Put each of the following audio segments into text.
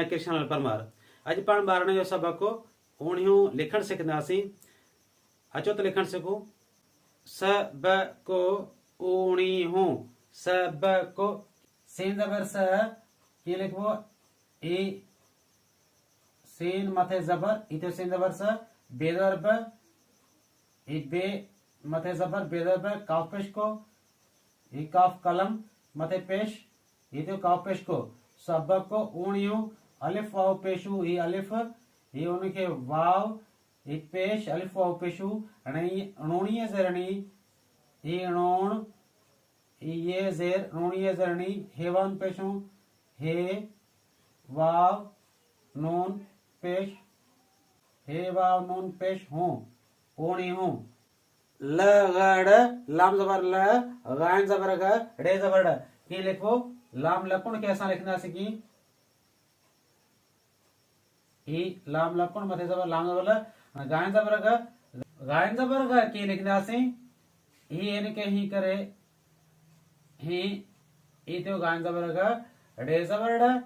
आहियां कृष्ण परमार। अॼु पाण ॿारनि जो सबक़ उणियूं लिखणु सिखंदासीं। अचो त लिखणु सिखूं। सबक़ उणियूं, सबक़। सीन ज़बर स कीअं लिखबो? ई सीन मथे ज़बर, इते सीन ज़बर स, बे ज़बर ब, ई बे मथे ज़बर, बे ज़बर ब, काफ पेश को, ई काफ कलम मथे पेश, इते काफ पेश को। सबक़ उणियूं, अलिफ वाव पेशू, ई अलिफ, ई उनखे वाव, ई पेश, अलिफ वाव पेशू, अणोणीअ ज़रणी, ई अणोण, ई ये ज़ेर, अणोणीअ ज़रणी, हे वाव पेशू, हे वाव नून पेश, हे वाव नून पेश हूं, उणियूं। लगड़, लाम ज़बर ल, गायन ज़बर ग, ड़े ज़बर ड। कीअं लिखो? लाम लकुण खे असां लिखंदासीं की ई लाम लकुण मथे ज़बर, लाम ज़बर ल, गायन ज़बर ग, गायन ज़बर ग कीअं लिखंदासीं? ही इनखे ही करे ही, ई थियो गायन ज़बर ग, ड़े ज़बर ड,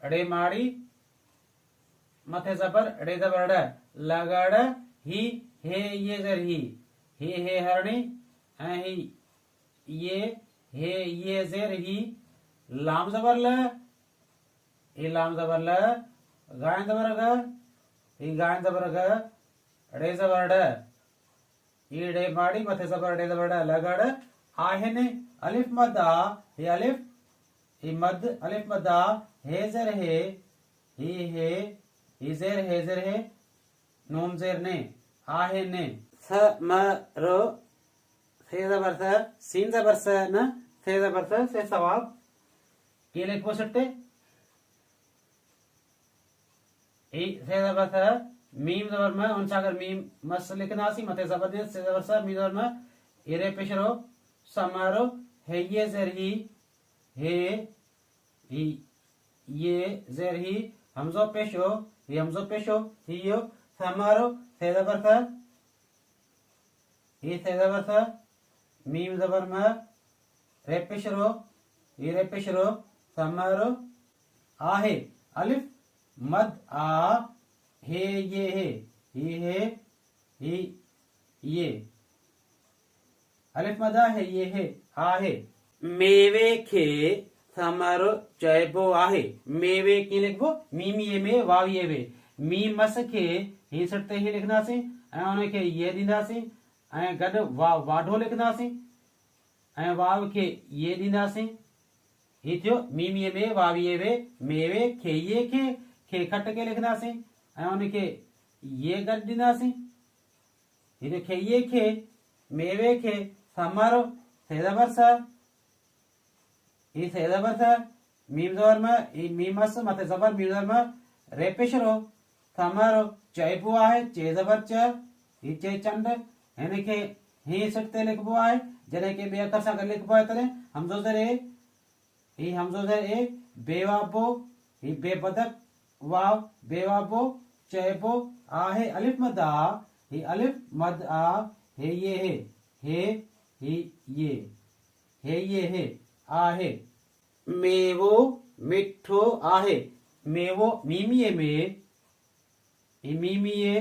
ड़े माड़ी मथे ज़बर, ड़े ज़बर ड, लगड़, ही, हे ये ज़र ही, हे हरणी, ऐं ही ये, हे ये ज़ेर ही, लाम ज़बर ल, ई लाम ज़बर ल, गायन ज़बर ग, ई गायन ज़बर ग, ड़े ज़बर ड, ई ड़े माड़ी मथे ज़बर, ड़े ज़बर ड, लगड़, आहिन, अलिफ मद आ, हे अलिफ, ई मद, अलिफ मद आ, हे ज़र हे, ही ज़ेर, हे ज़ेर हे, नून ज़ेर ने, आहिन। समरो, से ज़बर स, सीन ज़बर स न, से ज़बर स, से सवाब। कीअं लिखबो सिट्टे? ई से ज़बर स, मीम ज़बर म, उन सां गॾु मीम मस लिखंदासीं, मथे ज़बर दे, से ज़बर स, मीम ज़बर म, इरे पेशरो, समरो, हे ये ज़ेर ही, हे ये ज़ेर ही, हमज़ो पेशो, ये हमज़ो पेशो, हियो, समरो, से ज़बर स, ई से ज़बर स, मीम ज़बर म, रे पेशरो, ये रे पेशरो, समरो, आहे, अलिफ मद आ, हे ये हे, ही ये, अलिफ मद आ, हे ये हे, आहे। मेवे खे समरो चइबो आहे। मेवे कीअं लिखबो? मीमीअ में वावीअ में, मीम मस खे ही सिट ते ही लिखंदासीं, ऐं उनखे ये ॾींदासीं, ऐं गॾु वाढो लिखंदासीं, ऐं वाव खे ये ॾींदासीं। ही थियो मीमीअ में वावीअ में, मेवे खे ये खे खट के लिखंदासीं, ऐं उनखे ये गॾु ॾींदासीं। ही खे ये खे, मेवे खे, समरो, से ज़बर स, ही से ज़बर स, मीम ज़बर म, ही मीम मस मथे ज़बर, मीम ज़बर म, रे पेशरो, समरो, चइबो आहे, चे ज़बर च, ही चे चंड, हिनखे ही सिट ते लिखबो आहे, जॾहिं के ॿिए अखर सां गॾु लिखबो आहे तॾहिं हमज़ो ज़ेर ए, ही हमज़ो ज़ेर ए, बेवाबो, ही बेबदक वाव, बेवाबो, चइबो आहे, अलिफ मद आ, ही अलिफ मद आ, हे ये हे, ही ये, हे ये हे, आहे। मेवो मिठो आहे। मेवो मीमीअ में, ही मीमीअ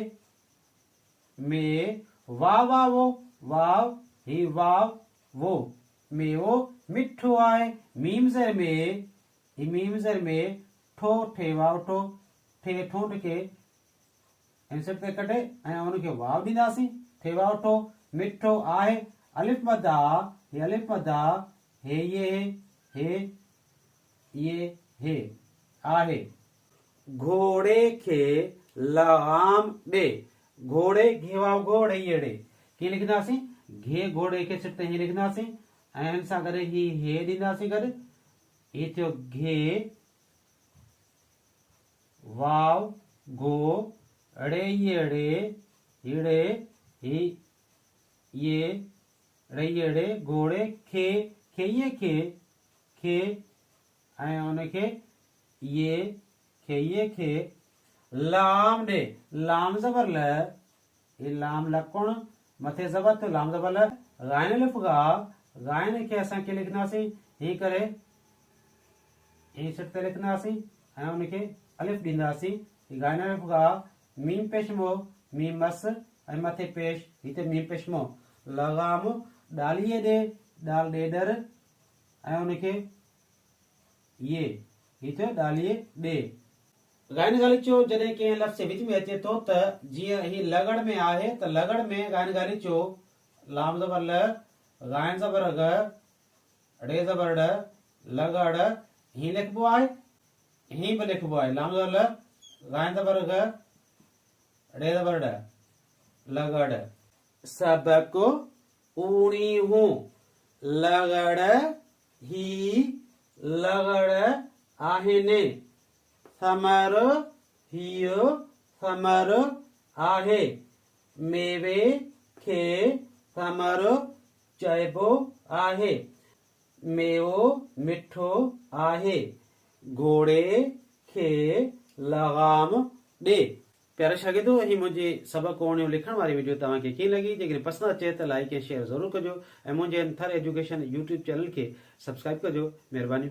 में, वावो, वाव, ही वाव वो, मेवो मिठो आहे। मीम ज़र में, ही मीम ज़र में, ठो, ठे वाव ठो, ठे ठोट खे सिट ते कटे ऐं उनखे वाव ॾींदासीं, ठे वाव ठो, मिठो आहे, अलिफ मद आ, हे अलिफ मद आ, हे ये हे, आहे। घोड़े खे लगाम ॾे। घोड़े, घे वाव घो, ड़े ये ड़े, कीअं लिखंदासीं? घे घोड़े खे सिट ते ही लिखंदासीं, ऐं हिन सां गॾु ही हे ॾींदासीं गॾु, ही थियो घे वाव घो, ड़े ये ड़े, हीड़े, ही ये, ड़े ये ड़े, घोड़े, खे ये खे, ऐं उनखे ये, खे ये खे, लाम ॾे। लाम ज़बर ल, ही लाम लकुण मथे ज़बर थियो, लाम ज़बर ल, गायन अलिफ गा, गायन खे असां कीअं लिखंदासीं? ही करे ही सिट ते लिखंदासीं, ऐं उनखे अलिफ ॾींदासीं। गाइन अलिफ गा मीम पेशमो मीम मस ऐं मथे पेश हिते मीम पेशमो लगाम डालीअ ॾे डाल ॾेडर ऐं उनखे ये हिते डालीअ ॾे। गाइन ॻाल्हिचो जॾहिं कंहिं लफ़्ज़ विच में अचे थो त जीअं ही लगड़ में आहे त लगड़ में गाइन ॻाल्हिचो लाम ज़बर ल गाइन ज़बर ग ड़े ज़बर ड लगड़ ही लिखबो आहे ही बि लिखबो आहे। लाम ज़बर ल गाइन ज़बर ग ड़े ज़बर ड लगड़। सबक ऊणी हूं लगड़ ही लगड़ आहिनि। समर हियो समर आहे। मेवे खे समर चइबो आहे। मेवो मिठो आहे। घोड़े खे लगाम ॾे। प्यारे शागिर्दो ही मुंहिंजी सबक ओणियूं लिखण वारी वीडियो तव्हांखे कीअं लॻी? जेकॾहिं पसंदि अचे त लाइक ऐं शेयर ज़रूरु कजो ऐं मुंहिंजे थर एजुकेशन यूट्यूब चैनल खे सब्सक्राइब कजो। महिरबानी।